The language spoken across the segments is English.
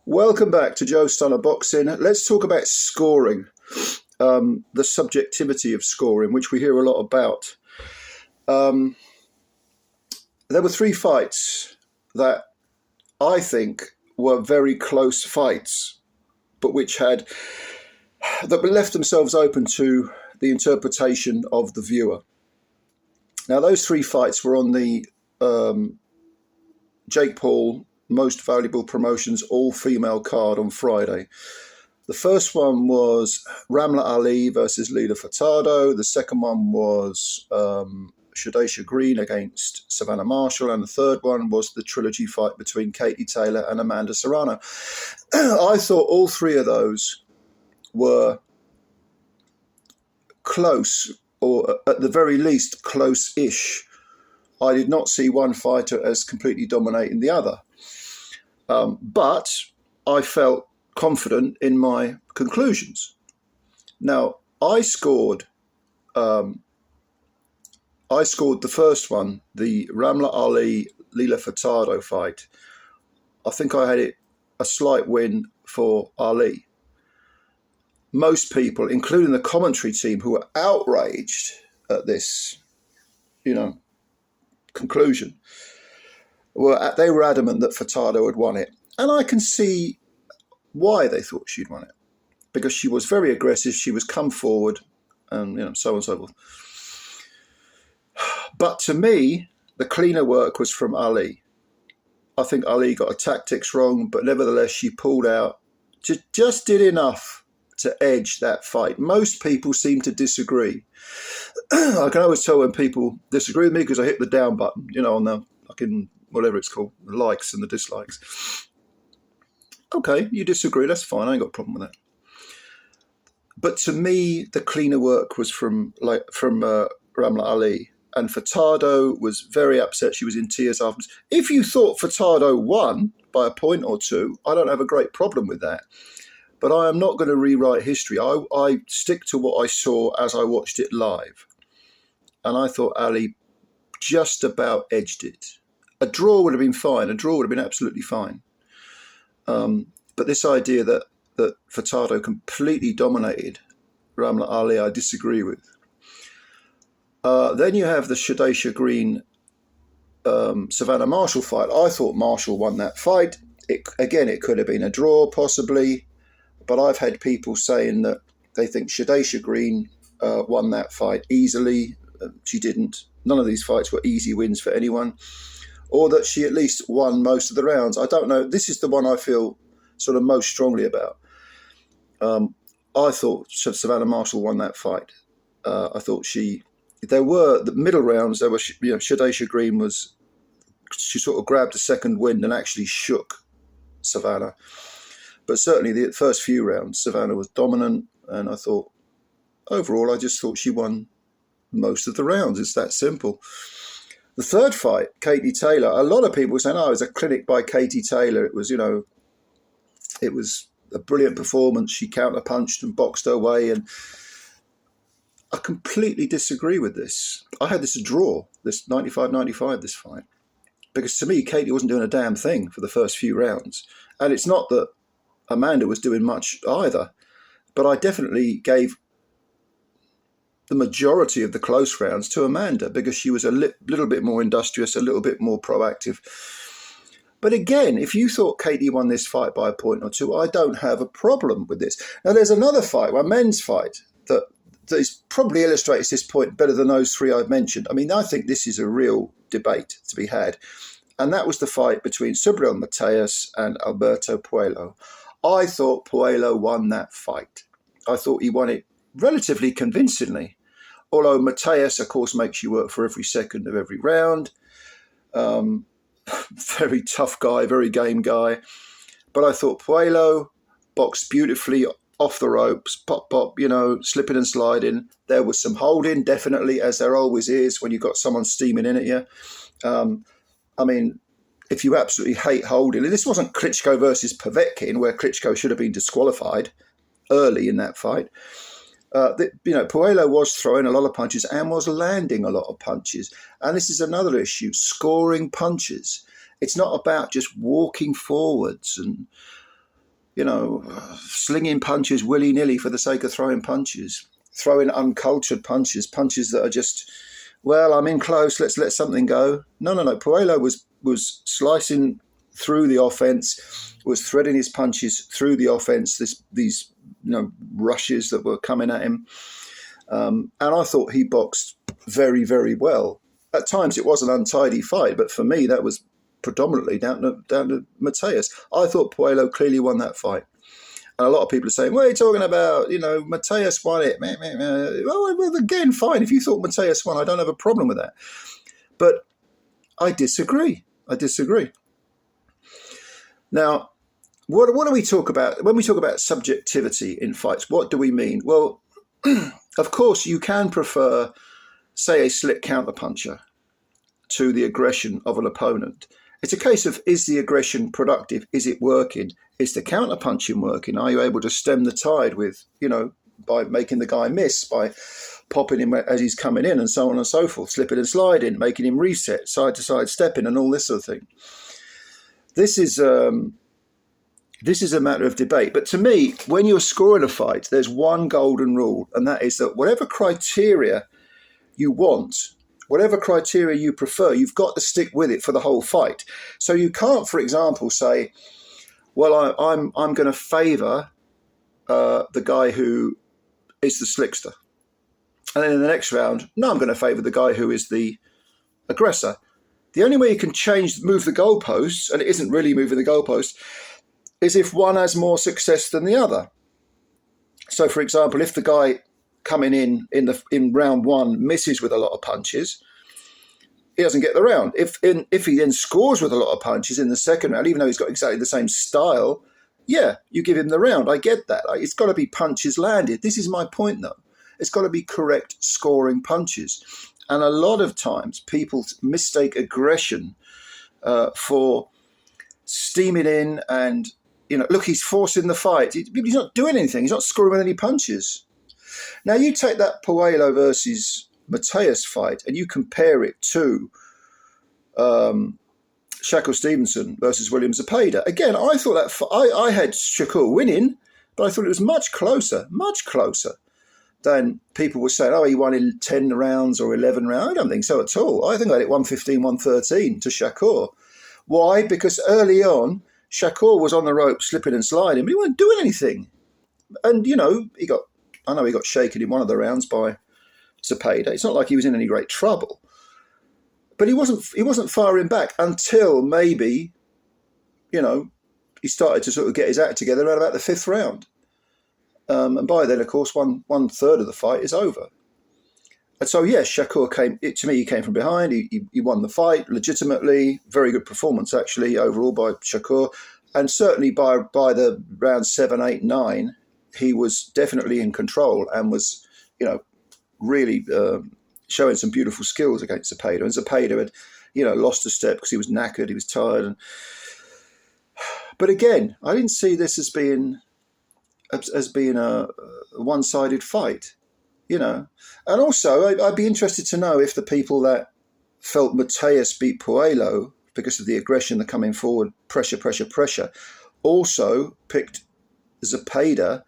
Welcome back to Joe Stunner Boxing. Let's talk about scoring, the subjectivity of scoring, which we hear a lot about. There were three fights that I think were very close fights, but that left themselves open to the interpretation of the viewer. Now, those three fights were on the Jake Paul Most Valuable Promotions all-female card on Friday. The first one was Ramla Ali versus Lila Furtado. The second one was Shadesha Green against Savannah Marshall. And the third one was the trilogy fight between Katie Taylor and Amanda Serrano. I thought all three of those were close, or at the very least close-ish. I did not see one fighter as completely dominating the other. But I felt confident in my conclusions. Now, I scored the first one, the Ramla Ali Lila Furtado fight. I think I had it a slight win for Ali. Most people, including the commentary team, who were outraged at this, conclusion, they were adamant that Furtado had won it. And I can see why they thought she'd won it. Because she was very aggressive, she was come forward, and so on and so forth. But to me, the cleaner work was from Ali. I think Ali got her tactics wrong, but nevertheless she pulled out, just did enough to edge that fight. Most people seem to disagree. I can always tell when people disagree with me because I hit the down button, on the fucking whatever it's called, the likes and the dislikes. Okay, you disagree, that's fine, I ain't got a problem with that. But to me, the cleaner work was from Ramla Ali. And Furtado was very upset. She was in tears afterwards. If you thought Furtado won by a point or two, I don't have a great problem with that. But I am not going to rewrite history. I stick to what I saw as I watched it live. And I thought Ali just about edged it. A draw would have been fine. A draw would have been absolutely fine. But this idea that Furtado completely dominated Ramla Ali, I disagree with. Then you have the Shadesha Green Savannah Marshall fight. I thought Marshall won that fight. It could have been a draw, possibly. But I've had people saying that they think Shadesha Green won that fight easily. She didn't. None of these fights were easy wins for anyone. Or that she at least won most of the rounds. I don't know. This is the one I feel sort of most strongly about. I thought Savannah Marshall won that fight. I thought there were the middle rounds. There was, Shadesha Green she sort of grabbed a second wind and actually shook Savannah. But certainly the first few rounds, Savannah was dominant. And I thought, overall, I just thought she won most of the rounds. It's that simple. The third fight, Katie Taylor, a lot of people were saying, it was a clinic by Katie Taylor. It was, it was a brilliant performance. She counter-punched and boxed her way. And I completely disagree with this. I had this a draw, this 95-95, this fight. Because to me, Katie wasn't doing a damn thing for the first few rounds. And it's not that Amanda was doing much either. But I definitely gave the majority of the close rounds to Amanda because she was a little bit more industrious, a little bit more proactive. But again, if you thought Katie won this fight by a point or two, I don't have a problem with this. Now, there's another fight, a men's fight, that probably illustrates this point better than those three I've mentioned. I mean, I think this is a real debate to be had. And that was the fight between Subriel Mateus and Alberto Puello. I thought Puello won that fight. I thought he won it relatively convincingly. Although Mateus, of course, makes you work for every second of every round. Very tough guy, very game guy. But I thought Puello boxed beautifully off the ropes, pop, slipping and sliding. There was some holding, definitely, as there always is when you've got someone steaming in at you. I mean, if you absolutely hate holding, this wasn't Klitschko versus Povetkin, where Klitschko should have been disqualified early in that fight. Puello was throwing a lot of punches and was landing a lot of punches. And this is another issue, scoring punches. It's not about just walking forwards and slinging punches willy-nilly for the sake of throwing punches, throwing uncultured punches that are just, well, I'm in close, let's let something go. No. Puello was slicing through the offense, was threading his punches through the offense, these rushes that were coming at him. And I thought he boxed very, very well. At times it was an untidy fight, but for me that was predominantly down to Mateus. I thought Puello clearly won that fight. And a lot of people are saying, what are you talking about? Mateus won it. Well, again, fine. If you thought Mateus won, I don't have a problem with that. But I disagree. Now, what do we talk about? When we talk about subjectivity in fights, what do we mean? Well, of course, you can prefer, say, a slick counterpuncher to the aggression of an opponent. It's a case of, is the aggression productive? Is it working? Is the counterpunching working? Are you able to stem the tide with, by making the guy miss, by popping him as he's coming in and so on and so forth, slipping and sliding, making him reset, side to side stepping and all this sort of thing. This is a matter of debate. But to me, when you're scoring a fight, there's one golden rule, and that is that whatever criteria you want, whatever criteria you prefer, you've got to stick with it for the whole fight. So you can't, for example, say, well, I'm going to favour the guy who is the slickster. And then in the next round, no, I'm going to favour the guy who is the aggressor. The only way you can move the goalposts, and it isn't really moving the goalposts, is if one has more success than the other. So, for example, if the guy coming in round one misses with a lot of punches, he doesn't get the round. If he then scores with a lot of punches in the second round, even though he's got exactly the same style, yeah, you give him the round. I get that. It's got to be punches landed. This is my point, though. It's got to be correct scoring punches. And a lot of times people mistake aggression for steaming in and, look, he's forcing the fight. He's not doing anything. He's not scoring with any punches. Now, you take that Puello versus Mateus fight and you compare it to Shakur Stevenson versus William Zepeda. Again, I thought that I had Shakur winning, but I thought it was much closer than people were saying, oh, he won in 10 rounds or 11 rounds. I don't think so at all. I think I had it 115, 113 to Shakur. Why? Because early on, Shakur was on the rope, slipping and sliding, but he wasn't doing anything. And, he got shaken in one of the rounds by Zepeda. It's not like he was in any great trouble. But he wasn't firing back until maybe, he started to sort of get his act together around about the fifth round. And by then, of course, one third of the fight is over. And so, yes, Shakur he came from behind. He won the fight legitimately. Very good performance, actually, overall by Shakur. And certainly by the round 7, 8, 9, he was definitely in control and was, really showing some beautiful skills against Zepeda. And Zepeda had, lost a step because he was knackered, he was tired. But again, I didn't see this as being a one-sided fight, And also, I'd be interested to know if the people that felt Mateus beat Puello because of the aggression, the coming forward, pressure, also picked Zepeda,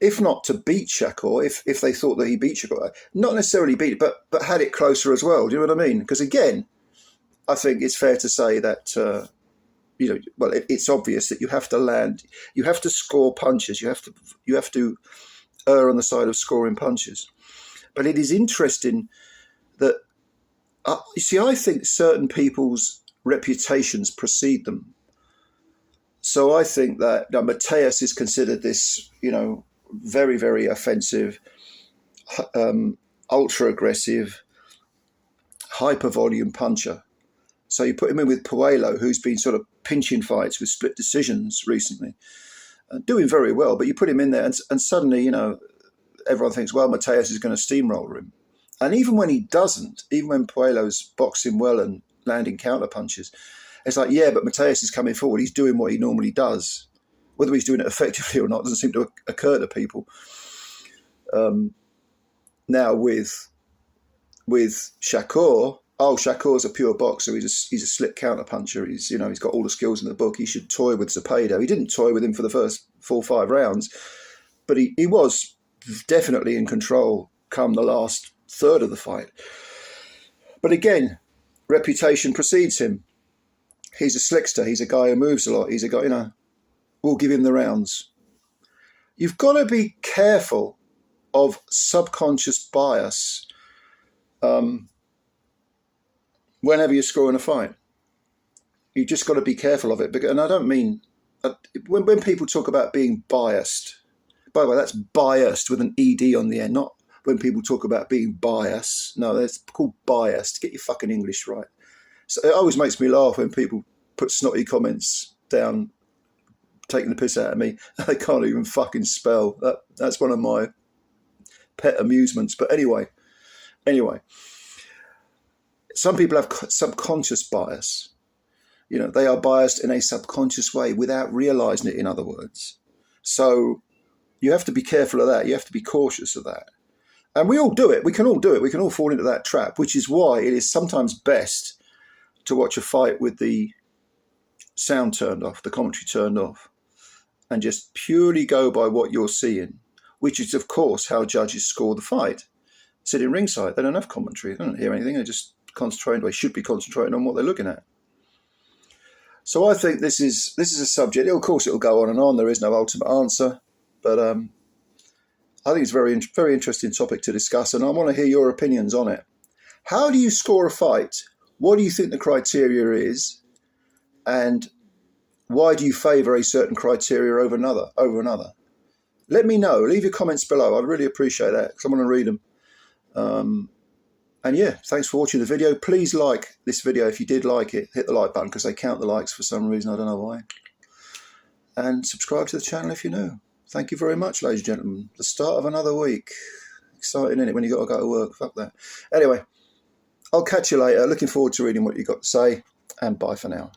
if not to beat Shakur, if they thought that he beat Shakur, not necessarily beat it, but had it closer as well. Do you know what I mean? Because again, I think it's fair to say that, it's obvious that you have to land, you have to score punches, you have to err on the side of scoring punches. But it is interesting that, I think certain people's reputations precede them. So I think that Mateus is considered this, very, very offensive, ultra-aggressive, hyper-volume puncher. So you put him in with Puello, who's been sort of pinching fights with split decisions recently, doing very well. But you put him in there and suddenly, everyone thinks, well, Mateus is going to steamroller him. And even when he doesn't, even when Puello's boxing well and landing counter punches, it's like, yeah, but Mateus is coming forward. He's doing what he normally does. Whether he's doing it effectively or not doesn't seem to occur to people. Now with Shakur, oh, Shakur's a pure boxer. He's a slick counter puncher. He's got all the skills in the book. He should toy with Zepeda. He didn't toy with him for the first 4 or 5 rounds, but he was definitely in control come the last third of the fight. But again, reputation precedes him. He's a slickster. He's a guy who moves a lot. He's a guy, we'll give him the rounds. You've got to be careful of subconscious bias whenever you're scoring a fight. You've just got to be careful of it. And I don't mean, when people talk about being biased, by the way, that's biased with an ED on the end, not when people talk about being biased. No, that's called biased. Get your fucking English right. So it always makes me laugh when people put snotty comments down, taking the piss out of me. They can't even fucking spell. That's one of my pet amusements. But anyway, some people have subconscious bias. They are biased in a subconscious way without realizing it, in other words. So you have to be careful of that. You have to be cautious of that. And we all do it. We can all do it. We can all fall into that trap, which is why it is sometimes best to watch a fight with the sound turned off, the commentary turned off, and just purely go by what you're seeing, which is, of course, how judges score the fight. Sitting ringside, they don't have commentary. They don't hear anything. They're just concentrating. They should be concentrating on what they're looking at. So I think this is a subject. Of course, it'll go on and on. There is no ultimate answer, but I think it's a very, very interesting topic to discuss, and I want to hear your opinions on it. How do you score a fight? What do you think the criteria is? And why do you favour a certain criteria over another? Let me know. Leave your comments below. I'd really appreciate that, because I want to read them. And yeah, thanks for watching the video. Please like this video if you did like it. Hit the like button, because they count the likes for some reason. I don't know why. And subscribe to the channel if you're new. Thank you very much, ladies and gentlemen. The start of another week. Exciting, isn't it, when you got to go to work? Fuck that. Anyway, I'll catch you later. Looking forward to reading what you got to say. And bye for now.